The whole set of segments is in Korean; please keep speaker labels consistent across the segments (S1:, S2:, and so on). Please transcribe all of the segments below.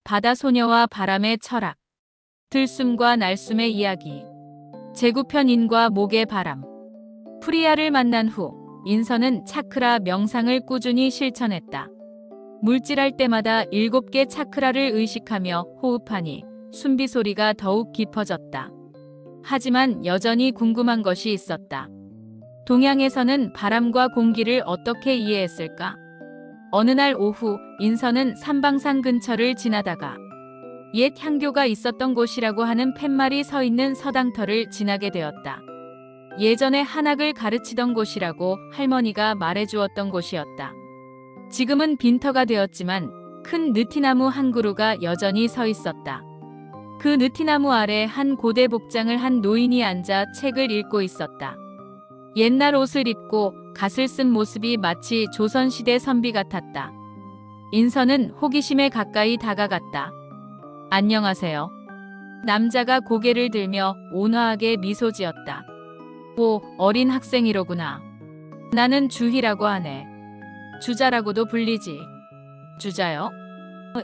S1: 바다소녀와 바람의 철학, 들숨과 날숨의 이야기, 제구편 인과 목의 바람. 프리야를 만난 후 인선은 차크라 명상을 꾸준히 실천했다. 물질할 때마다 7개 차크라를 의식하며 호흡하니 숨비 소리가 더욱 깊어졌다. 하지만 여전히 궁금한 것이 있었다. 동양에서는 바람과 공기를 어떻게 이해했을까? 어느 날 오후 인선은 삼방산 근처를 지나다가 옛 향교가 있었던 곳이라고 하는 팻말이 서 있는 서당터를 지나게 되었다. 예전에 한학을 가르치던 곳이라고 할머니가 말해주었던 곳이었다. 지금은 빈터가 되었지만 큰 느티나무 한 그루가 여전히 서 있었다. 그 느티나무 아래 한 고대 복장을 한 노인이 앉아 책을 읽고 있었다. 옛날 옷을 입고 갓을 쓴 모습이 마치 조선시대 선비 같았다. 인선은 호기심에 가까이 다가갔다. 안녕하세요. 남자가 고개를 들며 온화하게 미소 지었다. 오, 어린 학생이로구나. 나는 주희라고 하네. 주자라고도 불리지. 주자요?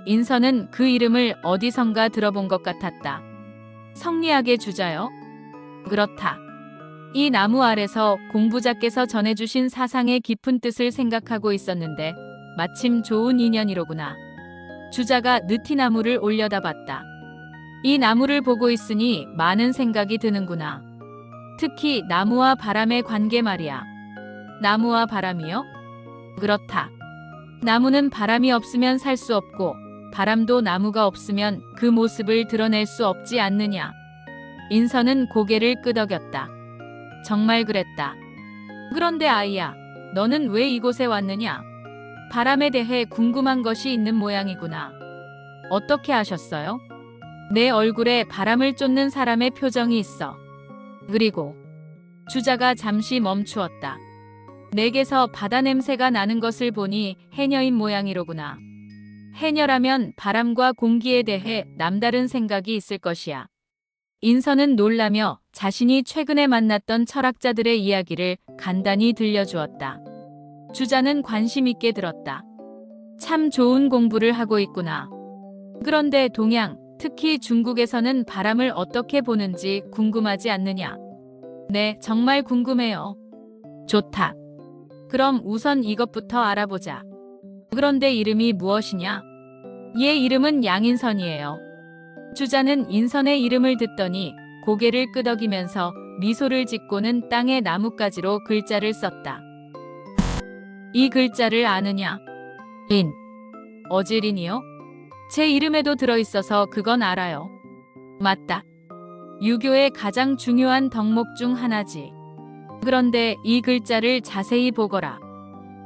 S1: 인선은 그 이름을 어디선가 들어본 것 같았다. 성리학의 주자요? 그렇다. 이 나무 아래서 공부자께서 전해주신 사상의 깊은 뜻을 생각하고 있었는데 마침 좋은 인연이로구나. 주자가 느티나무를 올려다봤다. 이 나무를 보고 있으니 많은 생각이 드는구나. 특히 나무와 바람의 관계 말이야. 나무와 바람이요? 그렇다. 나무는 바람이 없으면 살 수 없고 바람도 나무가 없으면 그 모습을 드러낼 수 없지 않느냐. 인선은 고개를 끄덕였다. 정말 그랬다. 그런데 아이야, 너는 왜 이곳에 왔느냐? 바람에 대해 궁금한 것이 있는 모양이구나. 어떻게 아셨어요? 내 얼굴에 바람을 쫓는 사람의 표정이 있어. 그리고 주자가 잠시 멈추었다. 내게서 바다 냄새가 나는 것을 보니 해녀인 모양이로구나. 해녀라면 바람과 공기에 대해 남다른 생각이 있을 것이야. 인선은 놀라며 자신이 최근에 만났던 철학자들의 이야기를 간단히 들려주었다. 주자는 관심 있게 들었다. 참 좋은 공부를 하고 있구나. 그런데 동양, 특히 중국에서는 바람을 어떻게 보는지 궁금하지 않느냐? 네, 정말 궁금해요. 좋다. 그럼 우선 이것부터 알아보자. 그런데 이름이 무엇이냐? 얘 이름은 양인선이에요. 주자는 인선의 이름을 듣더니 고개를 끄덕이면서 미소를 짓고는 땅에 나뭇가지로 글자를 썼다. 이 글자를 아느냐? 인. 어질인이요? 제 이름에도 들어있어서 그건 알아요. 맞다. 유교의 가장 중요한 덕목 중 하나지. 그런데 이 글자를 자세히 보거라.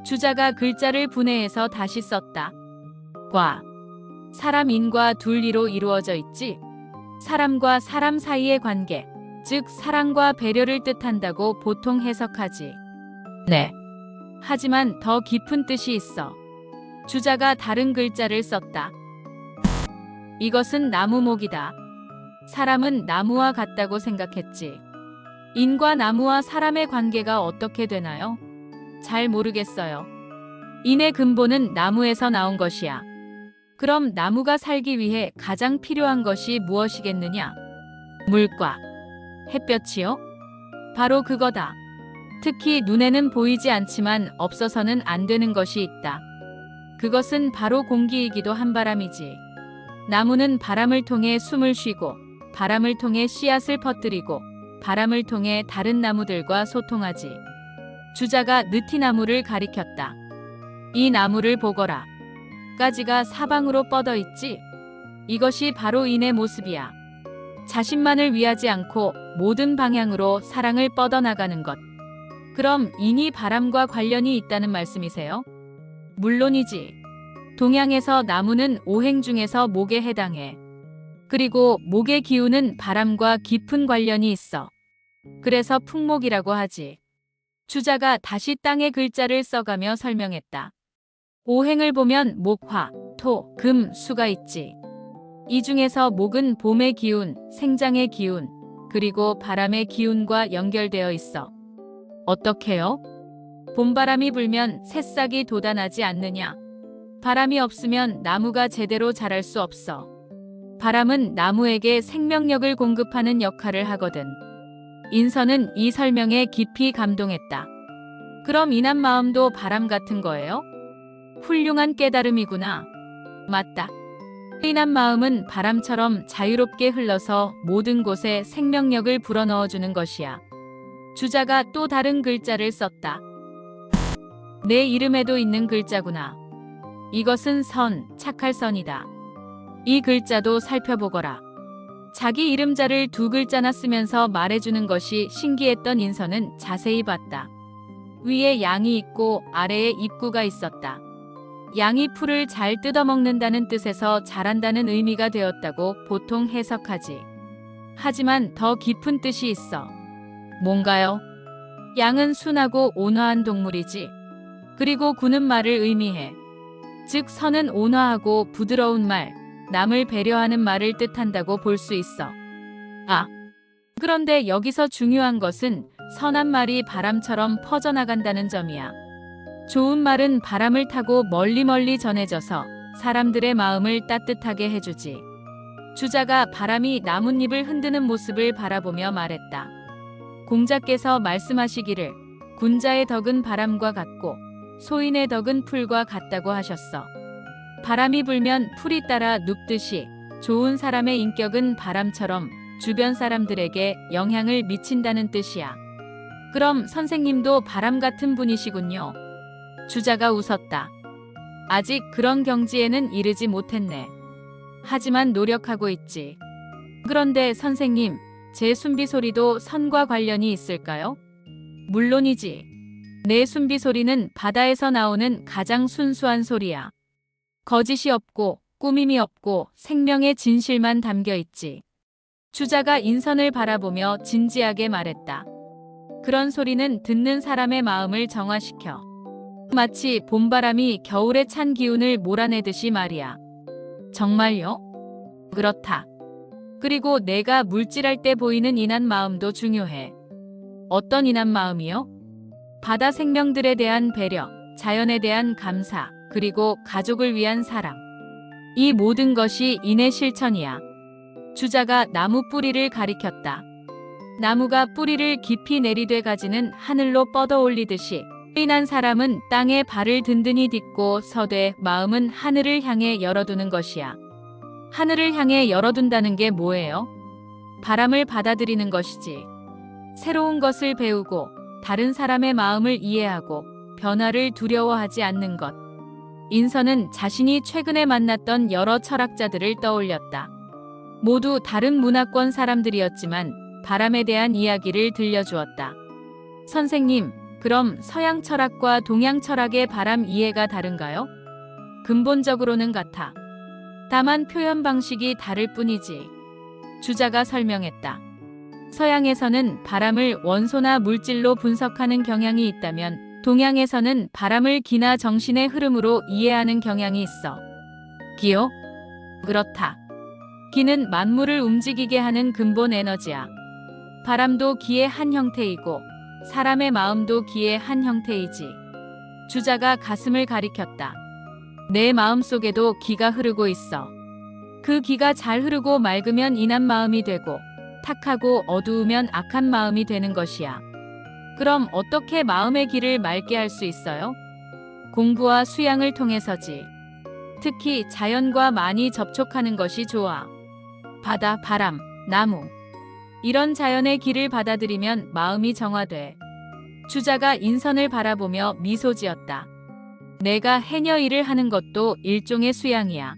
S1: 주자가 글자를 분해해서 다시 썼다. 과. 사람 인과 둘리로 이루어져 있지. 사람과 사람 사이의 관계, 즉 사랑과 배려를 뜻한다고 보통 해석하지. 네. 하지만 더 깊은 뜻이 있어. 주자가 다른 글자를 썼다. 이것은 나무목이다. 사람은 나무와 같다고 생각했지. 인과 나무와 사람의 관계가 어떻게 되나요? 잘 모르겠어요. 인의 근본은 나무에서 나온 것이야. 그럼 나무가 살기 위해 가장 필요한 것이 무엇이겠느냐? 물과 햇볕이요? 바로 그거다. 특히 눈에는 보이지 않지만 없어서는 안 되는 것이 있다. 그것은 바로 공기이기도 한 바람이지. 나무는 바람을 통해 숨을 쉬고 바람을 통해 씨앗을 퍼뜨리고 바람을 통해 다른 나무들과 소통하지. 주자가 느티나무를 가리켰다. 이 나무를 보거라. 가지가 사방으로 뻗어 있지. 이것이 바로 인의 모습이야. 자신만을 위하지 않고 모든 방향으로 사랑을 뻗어나가는 것. 그럼 인이 바람과 관련이 있다는 말씀이세요? 물론이지. 동양에서 나무는 오행 중에서 목에 해당해. 그리고 목의 기운은 바람과 깊은 관련이 있어. 그래서 풍목이라고 하지. 주자가 다시 땅에 글자를 써가며 설명했다. 오행을 보면 목, 화, 토, 금, 수가 있지. 이 중에서 목은 봄의 기운, 생장의 기운, 그리고 바람의 기운과 연결되어 있어. 어떻게요? 봄바람이 불면 새싹이 돋아나지 않느냐? 바람이 없으면 나무가 제대로 자랄 수 없어. 바람은 나무에게 생명력을 공급하는 역할을 하거든. 인선은 이 설명에 깊이 감동했다. 그럼 인한 마음도 바람 같은 거예요? 훌륭한 깨달음이구나. 맞다. 인한 마음은 바람처럼 자유롭게 흘러서 모든 곳에 생명력을 불어넣어주는 것이야. 주자가 또 다른 글자를 썼다. 내 이름에도 있는 글자구나. 이것은 선, 착할 선이다. 이 글자도 살펴보거라. 자기 이름자를 두 글자나 쓰면서 말해주는 것이 신기했던 인선은 자세히 봤다. 위에 양이 있고 아래에 입구가 있었다. 양이 풀을 잘 뜯어먹는다는 뜻에서 잘한다는 의미가 되었다고 보통 해석하지. 하지만 더 깊은 뜻이 있어. 뭔가요? 양은 순하고 온화한 동물이지. 그리고 구는 말을 의미해. 즉 선은 온화하고 부드러운 말, 남을 배려하는 말을 뜻한다고 볼 수 있어. 그런데 여기서 중요한 것은 선한 말이 바람처럼 퍼져나간다는 점이야. 좋은 말은 바람을 타고 멀리 전해져서 사람들의 마음을 따뜻하게 해주지. 주자가 바람이 나뭇잎을 흔드는 모습을 바라보며 말했다. 공자께서 말씀하시기를 군자의 덕은 바람과 같고 소인의 덕은 풀과 같다고 하셨어. 바람이 불면 풀이 따라 눕듯이 좋은 사람의 인격은 바람처럼 주변 사람들에게 영향을 미친다는 뜻이야. 그럼 선생님도 바람 같은 분이시군요. 주자가 웃었다. 아직 그런 경지에는 이르지 못했네. 하지만 노력하고 있지. 그런데 선생님, 제 숨비소리도 선과 관련이 있을까요? 물론이지. 내 숨비소리는 바다에서 나오는 가장 순수한 소리야. 거짓이 없고 꾸밈이 없고 생명의 진실만 담겨 있지. 주자가 인선을 바라보며 진지하게 말했다. 그런 소리는 듣는 사람의 마음을 정화시켜. 마치 봄바람이 겨울의 찬 기운을 몰아내듯이 말이야. 정말요? 그렇다. 그리고 내가 물질할 때 보이는 인한 마음도 중요해. 어떤 인한 마음이요? 바다 생명들에 대한 배려, 자연에 대한 감사, 그리고 가족을 위한 사랑. 이 모든 것이 인의 실천이야. 주자가 나무 뿌리를 가리켰다. 나무가 뿌리를 깊이 내리되 가지는 하늘로 뻗어 올리듯이 인한 사람은 땅에 발을 든든히 딛고 서되 마음은 하늘을 향해 열어두는 것이야. 하늘을 향해 열어둔다는 게 뭐예요? 바람을 받아들이는 것이지. 새로운 것을 배우고 다른 사람의 마음을 이해하고 변화를 두려워하지 않는 것. 인선은 자신이 최근에 만났던 여러 철학자들을 떠올렸다. 모두 다른 문화권 사람들이었지만 바람에 대한 이야기를 들려주었다. 선생님, 그럼 서양 철학과 동양 철학의 바람 이해가 다른가요? 근본적으로는 같아. 다만 표현 방식이 다를 뿐이지. 주자가 설명했다. 서양에서는 바람을 원소나 물질로 분석하는 경향이 있다면 동양에서는 바람을 기나 정신의 흐름으로 이해하는 경향이 있어. 기요? 그렇다. 기는 만물을 움직이게 하는 근본 에너지야. 바람도 기의 한 형태이고 사람의 마음도 기의 한 형태이지. 주자가 가슴을 가리켰다. 내 마음 속에도 기가 흐르고 있어. 그 기가 잘 흐르고 맑으면 인한 마음이 되고 탁하고 어두우면 악한 마음이 되는 것이야. 그럼 어떻게 마음의 기를 맑게 할 수 있어요? 공부와 수양을 통해서지. 특히 자연과 많이 접촉하는 것이 좋아. 바다, 바람, 나무. 이런 자연의 기를 받아들이면 마음이 정화돼. 주자가 인선을 바라보며 미소 지었다. 내가 해녀 일을 하는 것도 일종의 수양이야.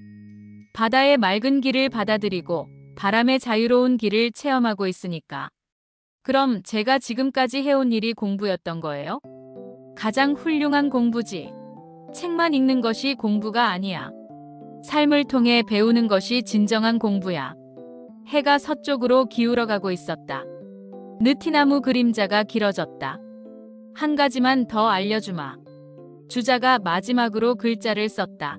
S1: 바다의 맑은 기를 받아들이고 바람의 자유로운 기를 체험하고 있으니까. 그럼 제가 지금까지 해온 일이 공부였던 거예요? 가장 훌륭한 공부지. 책만 읽는 것이 공부가 아니야. 삶을 통해 배우는 것이 진정한 공부야. 해가 서쪽으로 기울어가고 있었다. 느티나무 그림자가 길어졌다. 한 가지만 더 알려주마. 주자가 마지막으로 글자를 썼다.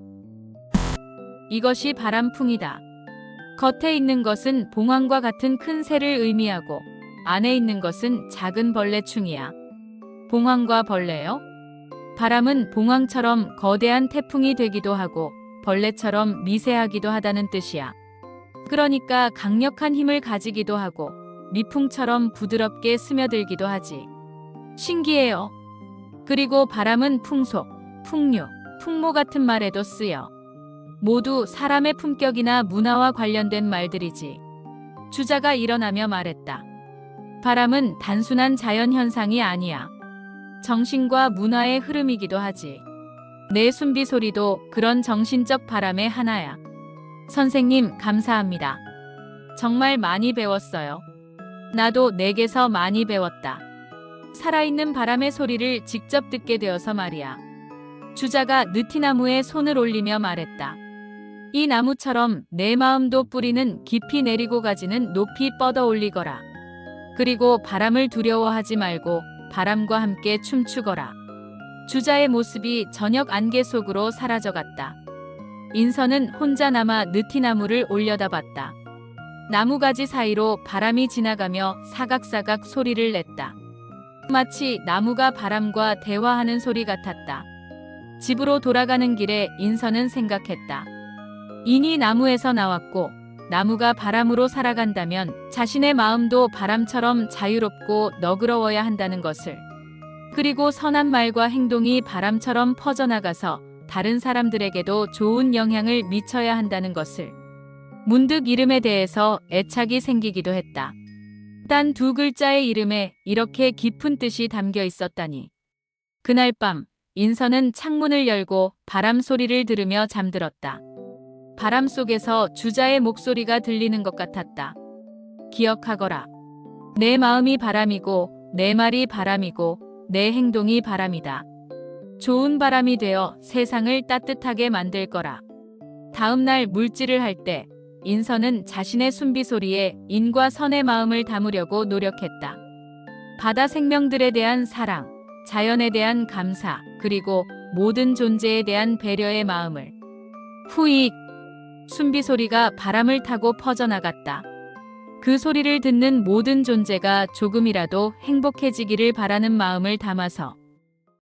S1: 이것이 바람풍이다. 겉에 있는 것은 봉황과 같은 큰 새를 의미하고 안에 있는 것은 작은 벌레충이야. 봉황과 벌레요? 바람은 봉황처럼 거대한 태풍이 되기도 하고 벌레처럼 미세하기도 하다는 뜻이야. 그러니까 강력한 힘을 가지기도 하고 미풍처럼 부드럽게 스며들기도 하지. 신기해요. 그리고 바람은 풍속, 풍류, 풍모 같은 말에도 쓰여. 모두 사람의 품격이나 문화와 관련된 말들이지. 주자가 일어나며 말했다. 바람은 단순한 자연 현상이 아니야. 정신과 문화의 흐름이기도 하지. 내 숨비 소리도 그런 정신적 바람의 하나야. 선생님, 감사합니다. 정말 많이 배웠어요. 나도 내게서 많이 배웠다. 살아있는 바람의 소리를 직접 듣게 되어서 말이야. 주자가 느티나무에 손을 올리며 말했다. 이 나무처럼 내 마음도 뿌리는 깊이 내리고 가지는 높이 뻗어 올리거라. 그리고 바람을 두려워하지 말고 바람과 함께 춤추거라. 주자의 모습이 저녁 안개 속으로 사라져갔다. 인선은 혼자 남아 느티나무를 올려다봤다. 나무가지 사이로 바람이 지나가며 사각사각 소리를 냈다. 마치 나무가 바람과 대화하는 소리 같았다. 집으로 돌아가는 길에 인선은 생각했다. 인이 나무에서 나왔고 나무가 바람으로 살아간다면 자신의 마음도 바람처럼 자유롭고 너그러워야 한다는 것을. 그리고 선한 말과 행동이 바람처럼 퍼져나가서 다른 사람들에게도 좋은 영향을 미쳐야 한다는 것을. 문득 이름에 대해서 애착이 생기기도 했다. 단 두 글자의 이름에 이렇게 깊은 뜻이 담겨 있었다니. 그날 밤 인선은 창문을 열고 바람 소리를 들으며 잠들었다. 바람 속에서 주자의 목소리가 들리는 것 같았다. 기억하거라. 내 마음이 바람이고 내 말이 바람이고 내 행동이 바람이다. 좋은 바람이 되어 세상을 따뜻하게 만들 거라. 다음 날 물질을 할 때 인선은 자신의 숨비 소리에 인과 선의 마음을 담으려고 노력했다. 바다 생명들에 대한 사랑, 자연에 대한 감사, 그리고 모든 존재에 대한 배려의 마음을. 후이 숨비 소리가 바람을 타고 퍼져나갔다. 그 소리를 듣는 모든 존재가 조금이라도 행복해지기를 바라는 마음을 담아서